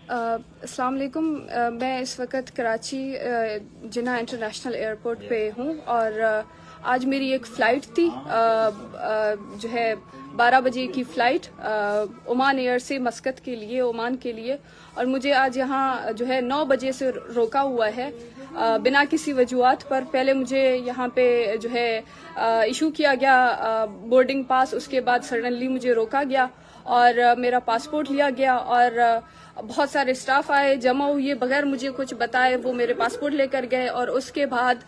السلام علیکم. میں اس وقت کراچی جناح انٹرنیشنل ایئرپورٹ پہ ہوں اور آج میری ایک فلائٹ تھی جو ہے 12 بجے کی فلائٹ عمان ایئر سے مسقط کے لیے، عمان کے لیے، اور مجھے آج یہاں جو ہے 9 بجے سے روکا ہوا ہے بنا کسی وجوہات پر. پہلے مجھے یہاں پہ جو ہے ایشو کیا گیا بورڈنگ پاس، اس کے بعد سڈنلی مجھے روکا گیا اور میرا پاسپورٹ لیا گیا اور بہت سارے اسٹاف آئے، جمع ہوئے بغیر مجھے کچھ بتائے، وہ میرے پاسپورٹ لے کر گئے اور اس کے بعد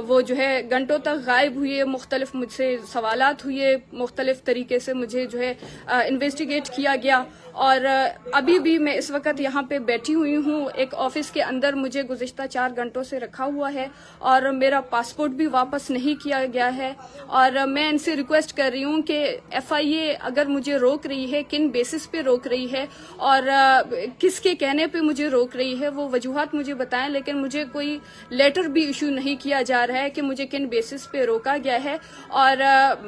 وہ جو ہے گھنٹوں تک غائب ہوئے. مختلف مجھ سے سوالات ہوئے، مختلف طریقے سے مجھے جو ہے انویسٹیگیٹ کیا گیا اور ابھی بھی میں اس وقت یہاں پہ بیٹھی ہوئی ہوں. ایک آفس کے اندر مجھے گزشتہ 4 گھنٹوں سے رکھا ہوا ہے اور میرا پاسپورٹ بھی واپس نہیں کیا گیا ہے اور میں ان سے ریکویسٹ کر رہی ہوں کہ FIA اگر مجھے روک رہی ہے، کن بیسس پہ روک رہی ہے اور کس کے کہنے پہ مجھے روک رہی ہے، وہ وجوہات مجھے بتائیں. لیکن مجھے کوئی لیٹر بھی ایشو نہیں کیا جا رہا ہے کہ مجھے کن بیسس پہ روکا گیا ہے اور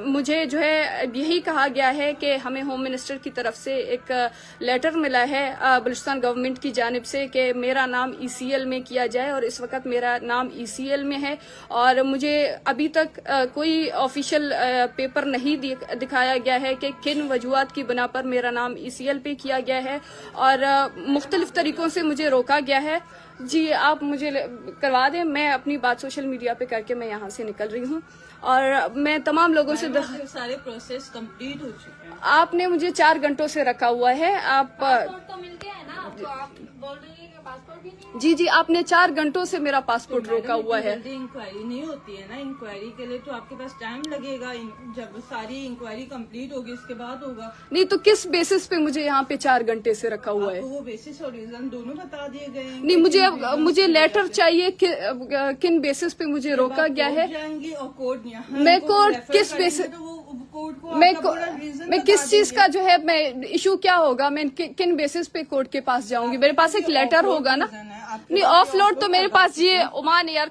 مجھے جو ہے یہی کہا گیا ہے کہ ہمیں ہوم منسٹر کی طرف سے ایک لیٹر ملا ہے بلوچستان گورنمنٹ کی جانب سے کہ میرا نام ECL میں کیا جائے اور اس وقت میرا نام ECL میں ہے اور مجھے ابھی تک کوئی آفیشیل پیپر نہیں دکھایا گیا ہے کہ کن وجوہات کی بنا پر میرا نام ECL پہ کیا گیا ہے اور مختلف طریقوں سے مجھے روکا گیا ہے. جی آپ مجھے کروا دیں، میں اپنی بات سوشل میڈیا پہ کر کے میں یہاں سے نکل رہی ہوں اور میں تمام لوگوں سے سارے پروسیس کمپلیٹ ہو چکے ہیں. آپ نے مجھے 4 گھنٹوں سے رکھا ہوا ہے. آپ جی آپ نے 4 گھنٹوں سے میرا پاسپورٹ روکا ہوا ہے. انکوائری نہیں ہوتی ہے نا، انکوائری کے لیے تو آپ کے پاس ٹائم لگے گا. جب ساری انکوائری کمپلیٹ ہوگی اس کے بعد ہوگا. نہیں تو کس بیسس پہ مجھے یہاں پہ 4 گھنٹے سے رکھا ہوا ہے؟ وہ بیسس اور ریزن دونوں بتا دیے گئے ہیں. نہیں مجھے لیٹر چاہیے کن بیسس پہ مجھے روکا گیا ہے. اور کوڈ میں کوڈ کس بیسس میں کس چیز کا جو ہے میں ایشو کیا ہوگا، میں کن بیسس پہ کورٹ کے پاس جاؤں گی؟ میرے پاس ایک لیٹر ہوگا نا. نہیں آف لوڈ تو میرے پاس یہ عمان ایئر